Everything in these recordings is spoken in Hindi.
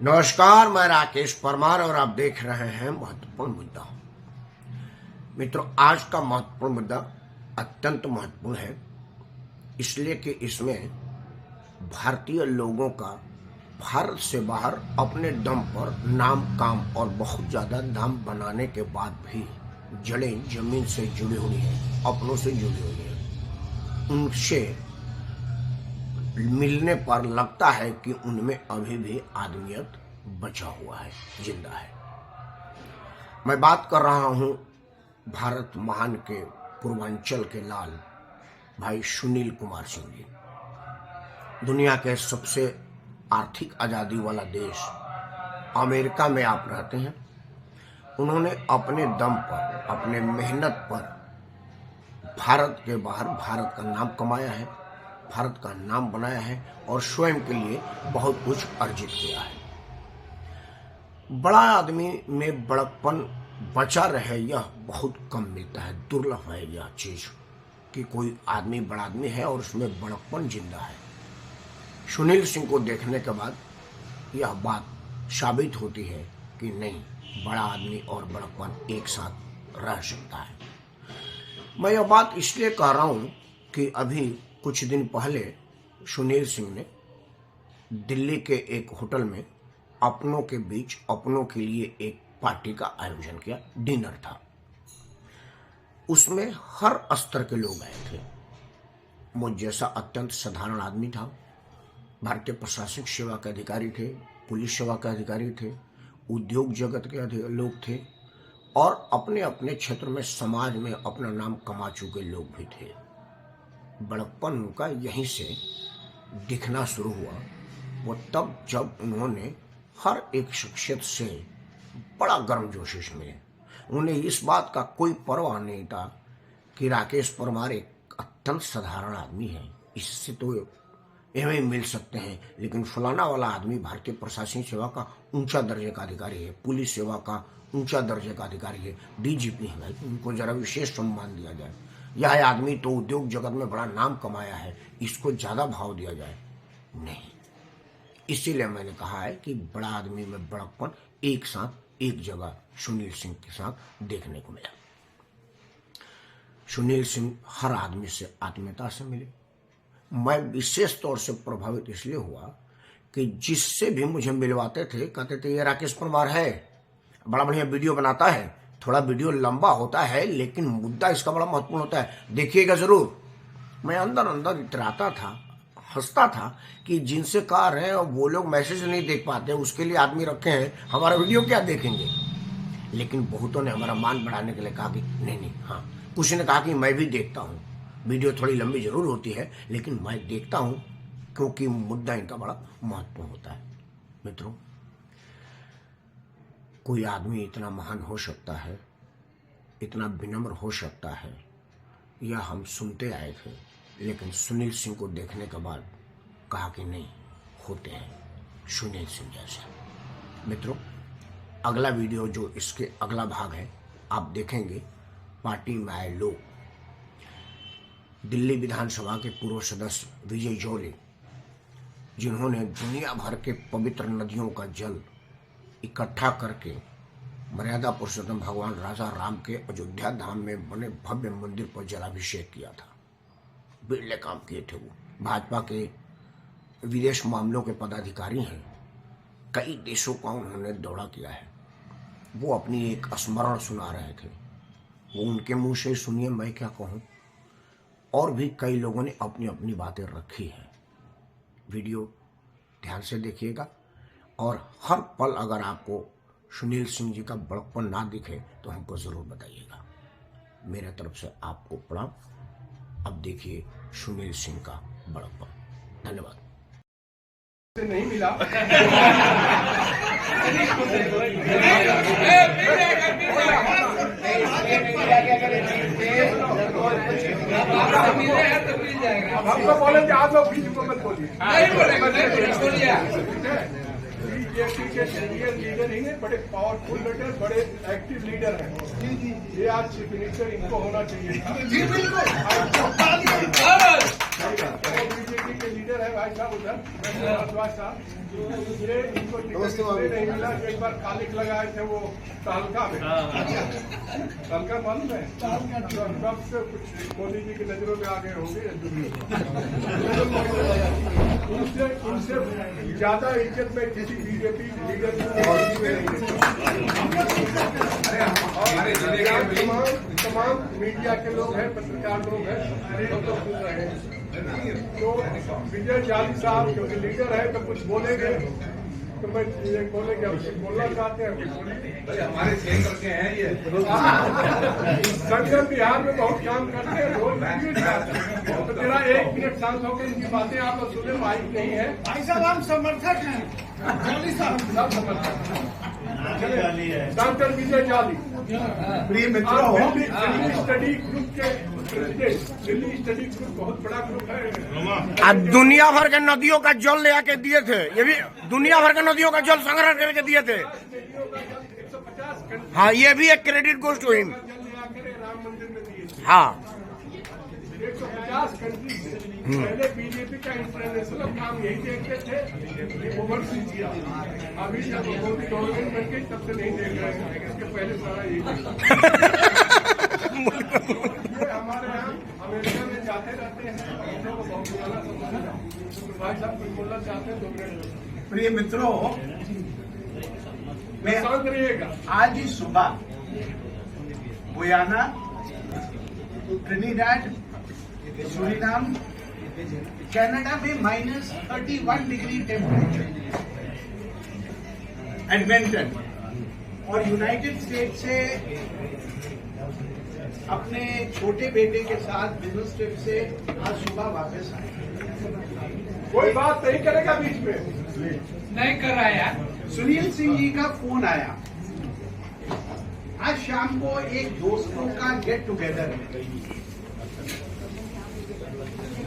नमस्कार, मैं राकेश परमार और आप देख रहे हैं महत्वपूर्ण मुद्दा। मित्रों, आज का महत्वपूर्ण मुद्दा अत्यंत महत्वपूर्ण है, इसलिए कि इसमें भारतीय लोगों का भारत से बाहर अपने दम पर नाम, काम और बहुत ज़्यादा नाम बनाने के बाद भी जड़ें जमीन से जुड़ी हुई हैं, अपनों से जुड़ी हुई हैं। उनसे मिलने पर लगता है कि उनमें अभी भी आदमियत बचा हुआ है, जिंदा है। मैं बात कर रहा हूं भारत महान के पूर्वांचल के लाल भाई सुनील कुमार सिंह जी। दुनिया के सबसे आर्थिक आज़ादी वाला देश अमेरिका में आप रहते हैं। उन्होंने अपने दम पर, अपने मेहनत पर भारत के बाहर भारत का नाम कमाया है, भारत का नाम बनाया है और स्वयं के लिए बहुत कुछ अर्जित किया है। बड़ा आदमी में बड़प्पन बचा रहे, यह बहुत कम मिलता है, दुर्लभ है यह चीज कि कोई आदमी बड़ा आदमी है और उसमें बड़प्पन जिंदा है। सुनील सिंह को देखने के बाद यह बात साबित होती है कि नहीं, बड़ा आदमी और बड़प्पन एक साथ रह सकता है। मैं यह बात इसलिए कह रहा हूं कि अभी कुछ दिन पहले सुनील सिंह ने दिल्ली के एक होटल में अपनों के बीच, अपनों के लिए एक पार्टी का आयोजन किया। डिनर था, उसमें हर स्तर के लोग आए थे। मुझ जैसा अत्यंत साधारण आदमी था, भारतीय प्रशासनिक सेवा के अधिकारी थे, पुलिस सेवा के अधिकारी थे, उद्योग जगत के लोग थे और अपने अपने क्षेत्र में, समाज में अपना नाम कमा चुके लोग भी थे। बड़प्पन उनका यहीं से दिखना शुरू हुआ, वो तब जब उन्होंने हर एक शख्सियत से बड़ा गर्मजोशी से मिले। उन्हें इस बात का कोई परवाह नहीं था कि राकेश परमार एक अत्यंत साधारण आदमी है, इससे तो एवं मिल सकते हैं, लेकिन फलाना वाला आदमी भारतीय प्रशासनिक सेवा का ऊंचा दर्जे का अधिकारी है, पुलिस सेवा का ऊंचा दर्जे का अधिकारी है, डीजीपी है, भाई उनको जरा विशेष सम्मान दिया जाए। यह आदमी तो उद्योग जगत में बड़ा नाम कमाया है, इसको ज्यादा भाव दिया जाए। नहीं, इसीलिए मैंने कहा है कि बड़ा आदमी में बड़प्पन एक साथ एक जगह सुनील सिंह के साथ देखने को मिला। सुनील सिंह हर आदमी से आत्मीयता से मिले। मैं विशेष तौर से प्रभावित इसलिए हुआ कि जिससे भी मुझे मिलवाते थे कहते थे ये राकेश परमार है, बड़ा बढ़िया वीडियो बनाता है, थोड़ा वीडियो लंबा होता है लेकिन मुद्दा इसका बड़ा महत्वपूर्ण होता है, देखिएगा जरूर। मैं अंदर अंदर इतराता था, हंसता था कि जिनसे कह रहे हैं वो लोग मैसेज नहीं देख पाते, उसके लिए आदमी रखे हैं, हमारा वीडियो क्या देखेंगे। लेकिन बहुतों ने हमारा मान बढ़ाने के लिए कहा कि नहीं, हाँ, कुछ ने कहा कि मैं भी देखता हूँ, वीडियो थोड़ी लंबी जरूर होती है लेकिन मैं देखता हूँ क्योंकि मुद्दा इनका बड़ा महत्वपूर्ण होता है। मित्रों, कोई आदमी इतना महान हो सकता है, इतना विनम्र हो सकता है, यह हम सुनते आए थे, लेकिन सुनील सिंह को देखने के बाद कहा कि नहीं, होते हैं सुनील सिंह जैसे। मित्रों, अगला वीडियो जो इसके अगला भाग है आप देखेंगे, पार्टी में आए लोग, दिल्ली विधानसभा के पूर्व सदस्य विजय जोले, जिन्होंने दुनिया भर के पवित्र नदियों का जल इकट्ठा करके मर्यादा पुरुषोत्तम भगवान राजा राम के अयोध्या धाम में बने भव्य मंदिर पर जलाभिषेक किया था। बिरले काम किए थे वो। भाजपा के विदेश मामलों के पदाधिकारी हैं, कई देशों का उन्होंने दौरा किया है। वो अपनी एक स्मरण सुना रहे थे, वो उनके मुंह से सुनिए, मैं क्या कहूँ। और भी कई लोगों ने अपनी अपनी बातें रखी हैं। वीडियो ध्यान से देखिएगा और हर पल अगर आपको सुनील सिंह जी का बड़प्पन ना दिखे तो हमको जरूर बताइएगा। मेरे तरफ से आपको प्रणाम। अब देखिए सुनील सिंह का बड़प्पन। धन्यवाद। नहीं मिला अब हमको बोले कि आप लोग बीच में मत बोलिए। बीजेपी के सीनियर लीडर नहीं है, बड़े पावरफुल लीडर, बड़े एक्टिव लीडर हैं। ये आज चीफ मिनिस्टर इनको होना चाहिए था। बीजेपी के लीडर है भाई साहब उधर भारद्वाज साहब, ये इनको टिकट इसलिए नहीं मिला। एक बार कालिक लगाए थे वो तालका में, तालका मालूम है, तब से कुछ मोदी जी की नजरों में आ गए होंगे। इनसे ज्यादा इज्जत में किसी बीजेपी लीडर तमाम मीडिया के लोग हैं, पत्रकार लोग हैं, सब लोग सुन रहे हैं। तो विजय जाली साहब क्योंकि लीडर है तो कुछ बोलेंगे, तो मैं ये बोलेंगे, अब कुछ बोलना चाहते हैं हमारे क्षेत्र के हैं ये संगठन बिहार में बहुत काम करते हैं, रोज तो तेरा 1 मिनट शांत होकर इनकी बातें आप लोग सुने, माइक नहीं है भाई साहब हम समर्थक हैं, जाली साहब सब समझते डॉक्टर विजय जाली प्रिय मित्रों, दिल्ली स्टडी ग्रुप के प्रेसिडेंट। दिल्ली स्टडी ग्रुप बहुत बड़ा ग्रुप है। आज दुनिया भर के नदियों का जल ले आके दिए थे, ये भी दुनिया भर के नदियों का जल संग्रह करके दिए थे। 150 हाँ, ये भी एक क्रेडिट गोज टू हिम। जल ले आकर राम मंदिर में दिए थे। हाँ, 150 कंट्री से पहले बीजेपी का इंटरनेशनल काम यही देखते थे कि ओवरसीज किया। अभी जब मोदी गवर्नमेंट बन गई तब से नहीं देख रहे हैं, इसके पहले सारा यही ये हमारे यहाँ अमेरिका में जाते रहते हैं, हम लोग को बहुत ज्यादा समझ। भाई साहब कुछ बोलना चाहते हैं 2 मिनट? प्रिय मित्रों, मैं शांत रहिएगा। आज ही सुबह गुयाना, ट्रिनिडाड, सूरीनाम, कनाडा में -31 डिग्री टेम्परेचर, एडमंटन और यूनाइटेड स्टेट से अपने छोटे बेटे के साथ बिजनेस ट्रिप से आज सुबह वापस आए। कोई बात नहीं करेगा बीच में, नहीं कर रहा है यार। सुनील सिंह जी का फोन आया आज शाम को एक दोस्तों का गेट टुगेदर है।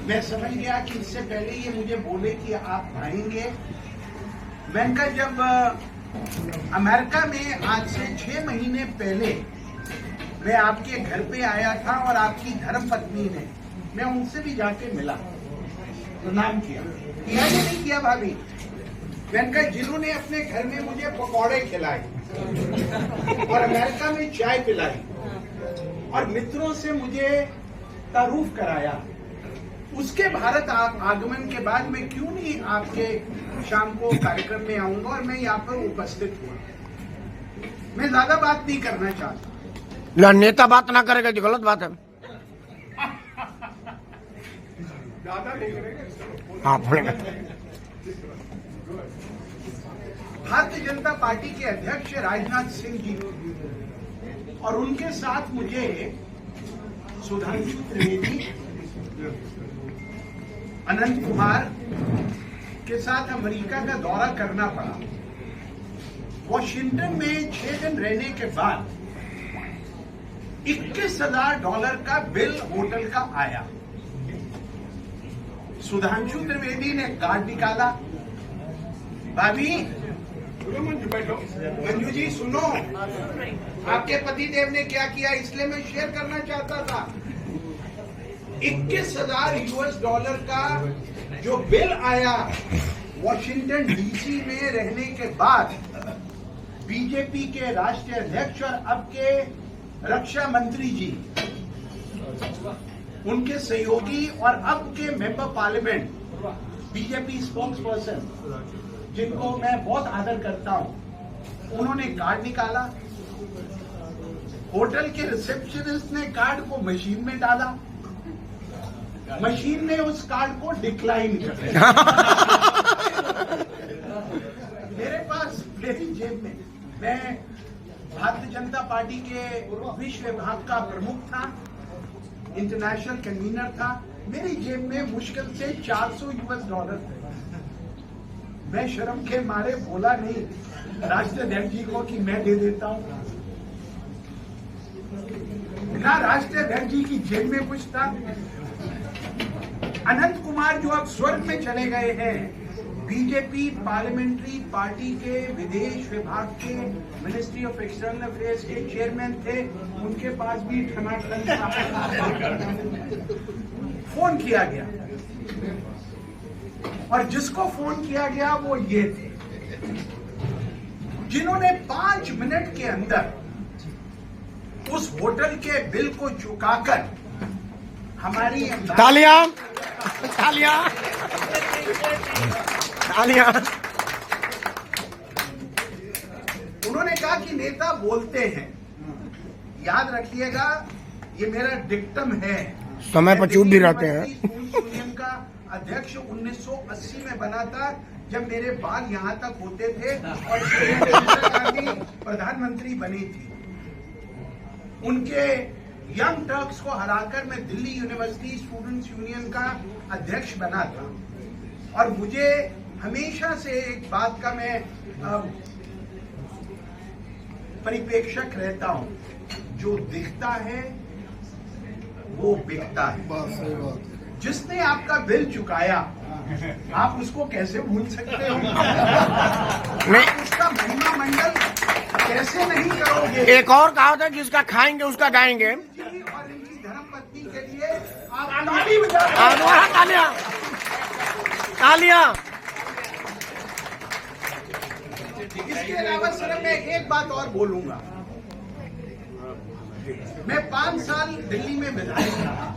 मैं समझ गया कि इससे पहले ये मुझे बोले कि आप आएंगे। मैंने कहा जब अमेरिका में आज से 6 महीने पहले मैं आपके घर पे आया था और आपकी धर्म पत्नी ने, मैं उनसे भी जाके मिला, प्रणाम किया या नहीं किया भाभी? मैंने कहा जिन्होंने अपने घर में मुझे पकौड़े खिलाए और अमेरिका में चाय पिलाई और मित्रों से मुझे तारुफ कराया, उसके भारत आगमन के बाद मैं क्यों नहीं आपके शाम को कार्यक्रम में आऊंगा? और मैं यहाँ पर उपस्थित हुआ। मैं ज्यादा बात नहीं करना चाहता। ना नेता बात ना करेगा जो गलत बात है। ज्यादा नहीं करेगा। हाँ, बोलेंगे। भारतीय जनता पार्टी के अध्यक्ष राजनाथ सिंह जी और उनके साथ मुझे सुधांशु त्रिवेदी, अनंत कुमार के साथ अमेरिका का दौरा करना पड़ा। वॉशिंगटन में 6 दिन रहने के बाद $21,000 का बिल होटल का आया। सुधांशु त्रिवेदी ने कार्ड निकाला, भाभी मंजू बैठो। मंजू जी सुनो, आपके पतिदेव ने क्या किया, इसलिए मैं शेयर करना चाहता था। $21,000 का जो बिल आया वॉशिंगटन डीसी में रहने के बाद, बीजेपी के राष्ट्रीय अध्यक्ष और अब के रक्षा मंत्री जी, उनके सहयोगी और अब के member parliament, BJP spokes person जिनको मैं बहुत आदर करता हूं, उन्होंने कार्ड निकाला। होटल के रिसेप्शनिस्ट ने कार्ड को मशीन में डाला, मशीन ने उस कार्ड को डिक्लाइन कर दिया। मेरे पास मेरी जेब में, मैं भारतीय जनता पार्टी के विश्व विभाग का प्रमुख था, इंटरनेशनल कन्वीनर था, मेरी जेब में मुश्किल से $400 थे। मैं शर्म के मारे बोला नहीं राष्ट्रीय अध्यक्ष जी को कि मैं दे देता हूं, ना राष्ट्रीय अध्यक्ष जी की जेब में कुछ था। अनंत कुमार जो अब स्वर्ग में चले गए हैं, बीजेपी पार्लियामेंट्री पार्टी के विदेश विभाग के मिनिस्ट्री ऑफ एक्सटर्नल अफेयर्स के चेयरमैन थे, उनके पास भी ठनाठन था। फोन किया गया, और जिसको फोन किया गया वो ये थे, जिन्होंने 5 मिनट के अंदर उस होटल के बिल को चुकाकर हमारी तालियां तालियां तालियां। उन्होंने कहा कि नेता बोलते हैं, याद रखिएगा ये मेरा डिक्टम है, समय पर चुप भी रहते हैं। यूनियन का अध्यक्ष 1980 में बना था, जब मेरे बाल यहाँ तक होते थे और इंदिरा गांधी प्रधानमंत्री बनी थी। उनके यंग टर्क्स को हराकर मैं दिल्ली यूनिवर्सिटी स्टूडेंट्स यूनियन का अध्यक्ष बना था। और मुझे हमेशा से एक बात का मैं परिप्रेक्षक रहता हूं, जो दिखता है वो बिकता है। जिसने आपका बिल चुकाया आप उसको कैसे भूल सकते हो? आप उसका महिमा मंडल कैसे नहीं करोगे? एक और कहावत है, जिसका खाएंगे उसका गाएंगे। और इनकी धर्मपत्नी के लिए आप ताली बजाओ। तालियां तालियां। इसके अलावा सिर्फ मैं एक बात और बोलूंगा। मैं 5 साल दिल्ली में विधायक रहा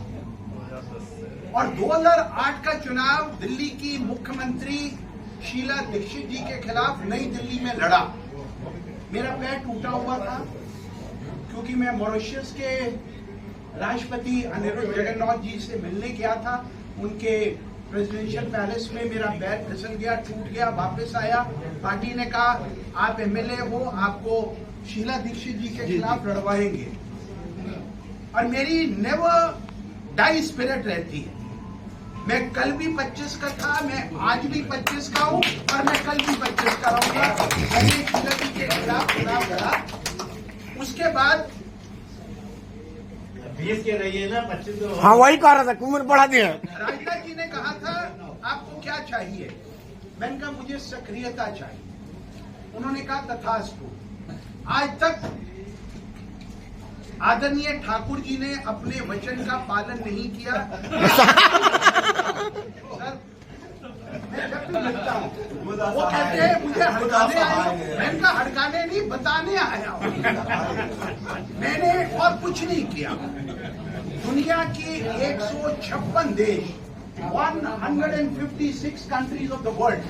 और 2008 का चुनाव दिल्ली की मुख्यमंत्री शीला दीक्षित जी के खिलाफ नई दिल्ली में लड़ा। मेरा पैर टूटा हुआ था क्योंकि मैं मॉरिशस के राष्ट्रपति अनिरुद्ध जगन्नाथ जी से मिलने गया था। उनके प्रेसिडेंशियल पैलेस में मेरा पैर फिसल गया, टूट गया, वापस आया। पार्टी ने कहा आप एमएलए हो, आपको शीला दीक्षित जी के खिलाफ लड़वाएंगे। और मेरी नेवर डाई स्पिरिट रहती है। मैं कल भी 25 का था, मैं आज भी 25 का हूं और मैं कल भी 25 का रहूंगा। मैंने शीला जी के खिलाफ चुनाव लड़ा। उसके बाद 20 के रहिए ना, 25। हाँ वही कह रहा था, उम्र बढ़ा दिया। राजनाथ जी ने कहा था आपको क्या चाहिए? मैंने कहा मुझे सक्रियता चाहिए। उन्होंने कहा तथास्तु। आज तक आदरणीय ठाकुर जी ने अपने वचन का पालन नहीं किया। सर, मैं जब भी मिलता हूँ वो कहते हैं मुझे हड़काने आया। मैंने कहा हड़काने नहीं, बताने आया हूँ। मैंने और कुछ नहीं किया। दुनिया की 156 देश, 156 कंट्रीज ऑफ द वर्ल्ड,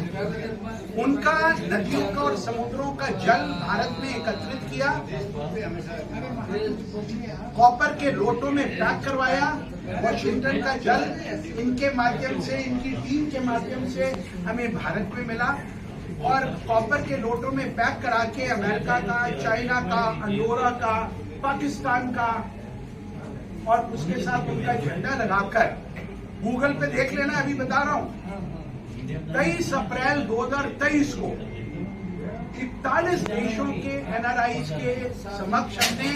उनका नदियों का और समुद्रों का जल भारत में एकत्रित किया, कॉपर के लोटों में पैक करवाया। वॉशिंगटन का जल इनके माध्यम से, इनकी टीम के माध्यम से हमें भारत में मिला और कॉपर के लोटों में पैक करा के अमेरिका का, चाइना का, अंडोरा का, पाकिस्तान का और उसके साथ उनका झंडा लगाकर, गूगल पे देख लेना, अभी बता रहा हूं, 23 अप्रैल 2023 को 41 देशों के एनआरआईज के समक्ष हमने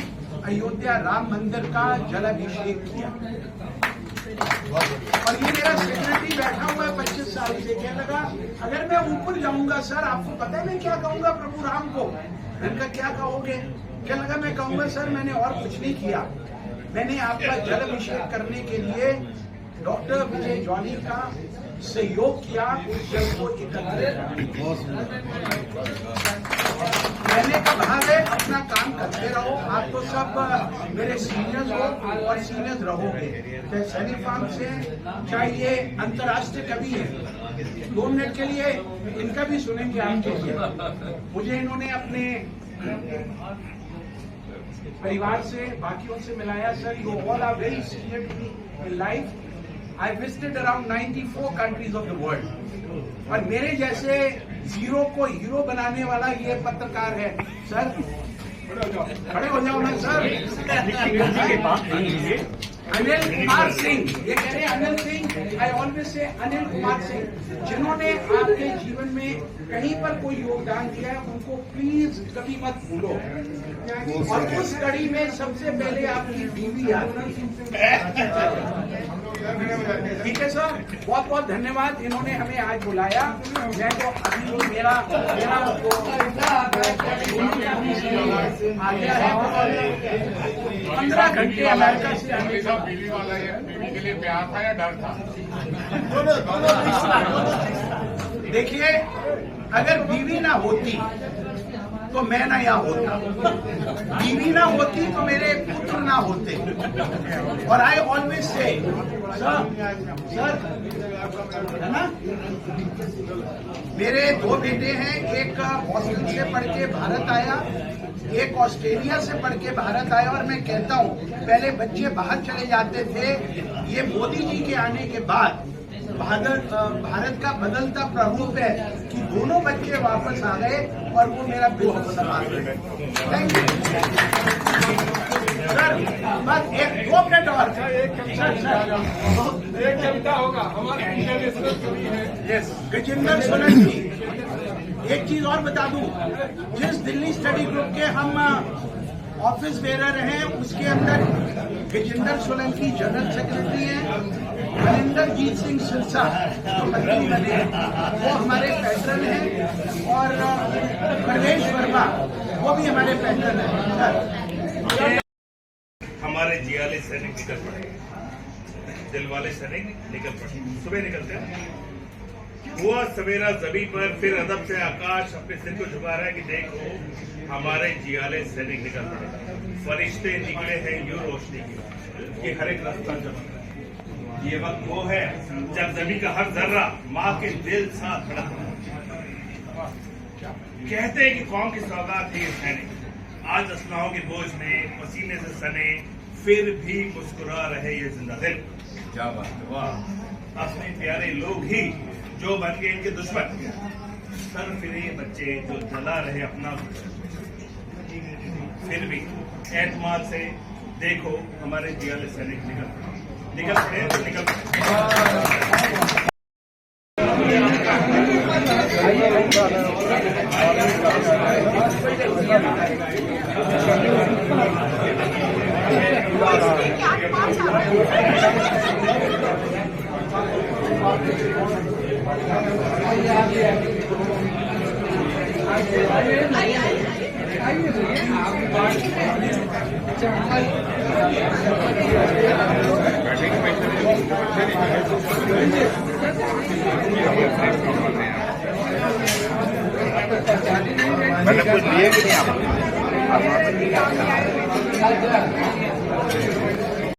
अयोध्या राम मंदिर का जलाभिषेक किया। और ये मेरा सेक्रेटरी बैठा हुआ है 25 साल से। क्या लगा अगर मैं ऊपर जाऊंगा सर, आपको पता है मैं क्या कहूंगा प्रभु राम को? मैंने कहा क्या कहोगे? क्या लगा मैं कहूंगा सर मैंने और कुछ नहीं किया, मैंने आपका जलाभिषेक करने के लिए डॉक्टर विजय जॉनी का सहयोग किया उस जल को एकत्रित। मैंने कहा है अपना काम करते रहो, आप तो सब मेरे सीनियर्स हो और सीनियर्स रहोगे, चाहे सैनी फार्म से, चाहे ये अंतर्राष्ट्रीय कवि है। 2 मिनट के लिए इनका भी सुनेंगे आपके लिए। मुझे इन्होंने अपने परिवार से, बाकियों से मिलाया। Sir you all are very senior to me in life. I visited around 94 countries of the world। और मेरे जैसे जीरो को हीरो बनाने वाला ये पत्रकार है। सर खड़े हो जाओ ना सर। अनिल कुमार सिंह, ये कह रहे हैं Anil Singh, I always say Anil Kumar Singh, जिन्होंने आपके जीवन में कहीं पर कोई योगदान दिया है उनको प्लीज कभी मत भूलो। और उस कड़ी में सबसे पहले आपकी बीवी आती है। ठीक है सर, बहुत बहुत धन्यवाद, इन्होंने हमें आज बुलाया। मैं तो अभी मेरा आ गया है 15 घंटे अमेरिका से आने का। बीवी वाला है, बीवी के लिए प्यार था या डर था? देखिए, अगर बीवी ना होती तो मैं ना यहाँ होता, बीवी ना होती तो मेरे पुत्र ना होते। और आई ऑलवेज से सर है ना, मेरे 2 बेटे हैं, एक बॉस्टन से पढ़ के भारत आया, एक ऑस्ट्रेलिया से पढ़ के भारत आया। और मैं कहता हूँ, पहले बच्चे बाहर चले जाते थे, ये मोदी जी के आने के बाद भारत का बदलता प्ररूप है कि दोनों बच्चे वापस आ गए और वो मेरा बिल्कुल संभाल रहे। Thank you sir. बस 2 मिनट और एक कविता होगा हमारे इंटरनेशनल कवि है गजेंद्र सोलंकी। एक चीज और बता दूं, जिस दिल्ली स्टडी ग्रुप के हम ऑफिस बेरर हैं, उसके अंदर गजेंद्र सोलंकी जनरल सेक्रेटरी हैं, मनिंदरजीत सिंह सिरसा जो मंत्री बने वो हमारे पैटर्न हैं, और प्रवेश वर्मा वो भी हमारे पैटर्न हैं। हमारे जियाले सैनिक निकल पड़े, दिल वाले सैनिक निकल पड़े, सुबह निकलते हैं। हुआ सवेरा जमीन पर, फिर अदब से आकाश अपने सिर को झुका रहा है कि देखो हमारे जियाले सैनिक निकल पड़े, फरिश्ते निकले हैं यूं रोशनी की, ये हर एक रास्ता चमक रहा है। ये वक्त वो है जब जमीन का हर जर्रा माँ के दिल साथ खड़ा है। कहते हैं कि कौम की सौगात है ये सैनिक, आज असलहों के बोझ में पसीने से सने, फिर भी मुस्कुरा रहे ये जिंदा दिल। क्या बात है, वाह। अपने प्यारे लोग ही जो बन गए इनके दुश्मन, सर फिरे बच्चे जो जला रहे अपना, फिर भी एतमाद से देखो हमारे जियाले सैनिक निकल पड़े तो निकल पड़े। मतलब कुछ दिए कि नहीं आप